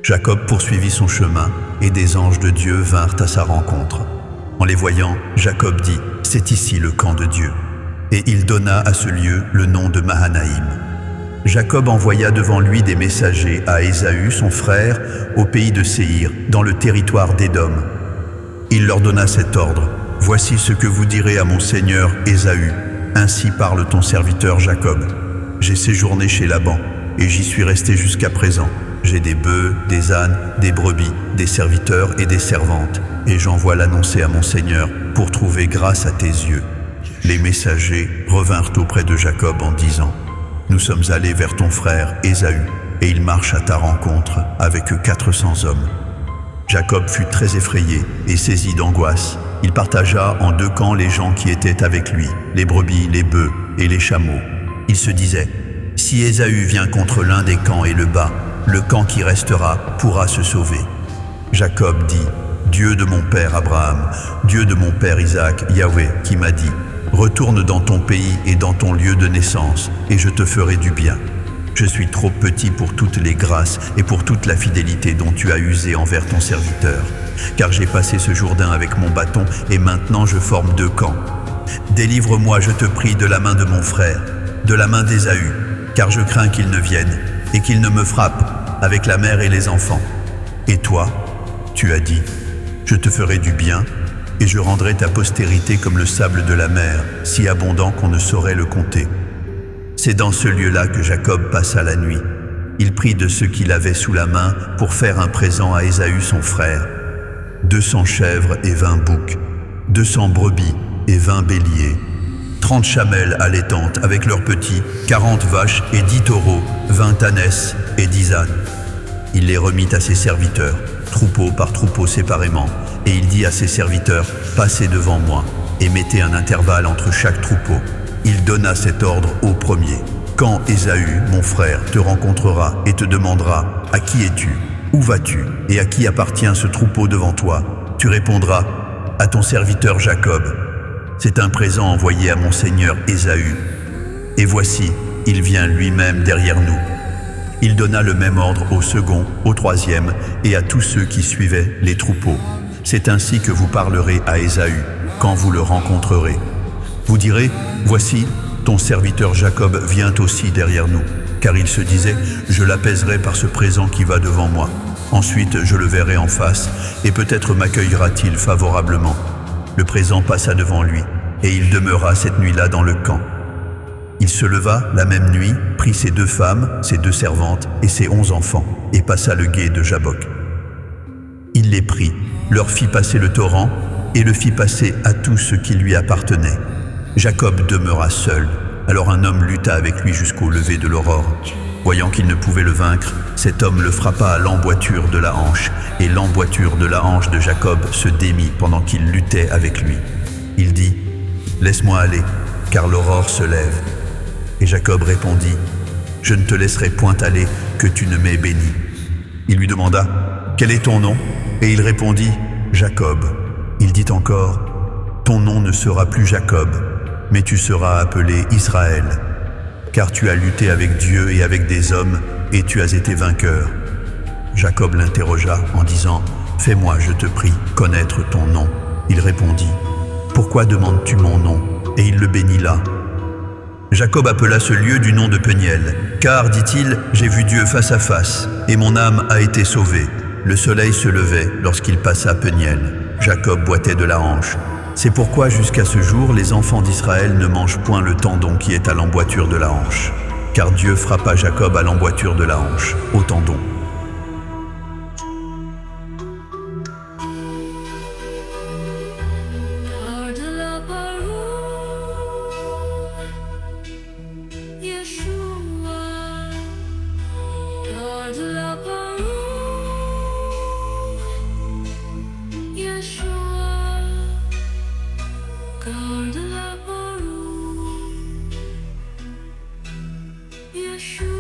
Jacob poursuivit son chemin, et des anges de Dieu vinrent à sa rencontre. En les voyant, Jacob dit, « C'est ici le camp de Dieu. » Et il donna à ce lieu le nom de Mahanaïm. Jacob envoya devant lui des messagers à Ésaü, son frère, au pays de Séhir, dans le territoire d'Édom. Il leur donna cet ordre, « Voici ce que vous direz à mon seigneur Ésaü. Ainsi parle ton serviteur Jacob. J'ai séjourné chez Laban, et j'y suis resté jusqu'à présent. J'ai des bœufs, des ânes, des brebis, des serviteurs et des servantes, et j'envoie l'annoncer à mon seigneur pour trouver grâce à tes yeux. » Les messagers revinrent auprès de Jacob en disant, « Nous sommes allés vers ton frère Ésaü, et il marche à ta rencontre avec 400 hommes. » Jacob fut très effrayé et saisi d'angoisse. Il partagea en 2 camps les gens qui étaient avec lui, les brebis, les bœufs et les chameaux. Il se disait, « Si Ésaü vient contre l'un des camps et le bat, le camp qui restera pourra se sauver. » Jacob dit, « Dieu de mon père Abraham, Dieu de mon père Isaac, Yahweh, qui m'a dit, « Retourne dans ton pays et dans ton lieu de naissance, et je te ferai du bien. » Je suis trop petit pour toutes les grâces et pour toute la fidélité dont tu as usé envers ton serviteur, car j'ai passé ce Jourdain avec mon bâton, et maintenant je forme 2 camps. Délivre-moi, je te prie, de la main de mon frère, de la main d'Ésaü, car je crains qu'il ne vienne, et qu'il ne me frappe avec la mère et les enfants. Et toi, tu as dit, je te ferai du bien, et je rendrai ta postérité comme le sable de la mer, si abondant qu'on ne saurait le compter. C'est dans ce lieu-là que Jacob passa la nuit. Il prit de ce qu'il avait sous la main pour faire un présent à Ésaü son frère, 200 chèvres et 20 boucs, 200 brebis et 20 béliers, 30 chamelles allaitantes avec leurs petits, 40 vaches et 10 taureaux, 20 ânesses et 10 ânes. Il les remit à ses serviteurs, troupeau par troupeau séparément, et il dit à ses serviteurs, « Passez devant moi, et mettez un intervalle entre chaque troupeau. » Il donna cet ordre au premier. « Quand Ésaü, mon frère, te rencontrera et te demandera, « À qui es-tu? Où vas-tu? Et à qui appartient ce troupeau devant toi? » Tu répondras, « À ton serviteur Jacob. C'est un présent envoyé à mon seigneur Ésaü. Et voici, il vient lui-même derrière nous. » Il donna le même ordre au second, au troisième et à tous ceux qui suivaient les troupeaux. « C'est ainsi que vous parlerez à Ésaü quand vous le rencontrerez. Vous direz, voici, ton serviteur Jacob vient aussi derrière nous, car il se disait, je l'apaiserai par ce présent qui va devant moi. Ensuite, je le verrai en face, et peut-être m'accueillera-t-il favorablement. » Le présent passa devant lui, et il demeura cette nuit-là dans le camp. Il se leva la même nuit, prit ses 2 femmes, ses 2 servantes et ses 11 enfants, et passa le gué de Jabbok. Il les prit, leur fit passer le torrent, et le fit passer à tout ce qui lui appartenait. Jacob demeura seul. Alors un homme lutta avec lui jusqu'au lever de l'aurore. Voyant qu'il ne pouvait le vaincre, cet homme le frappa à l'emboîture de la hanche, et l'emboîture de la hanche de Jacob se démit pendant qu'il luttait avec lui. Il dit, « Laisse-moi aller, car l'aurore se lève. » Et Jacob répondit, « Je ne te laisserai point aller que tu ne m'aies béni. » Il lui demanda, « Quel est ton nom ?» Et il répondit, « Jacob. » Il dit encore, « Ton nom ne sera plus Jacob, mais tu seras appelé Israël, car tu as lutté avec Dieu et avec des hommes, et tu as été vainqueur. » Jacob l'interrogea en disant, « Fais-moi, je te prie, connaître ton nom. » Il répondit, « Pourquoi demandes-tu mon nom ?» Et il le bénit là. Jacob appela ce lieu du nom de Peniel, car, dit-il, j'ai vu Dieu face à face, et mon âme a été sauvée. Le soleil se levait lorsqu'il passa Peniel. Jacob boitait de la hanche. C'est pourquoi jusqu'à ce jour, les enfants d'Israël ne mangent point le tendon qui est à l'emboîture de la hanche, car Dieu frappa Jacob à l'emboîture de la hanche, au tendon. Garde la parole, Yeshua.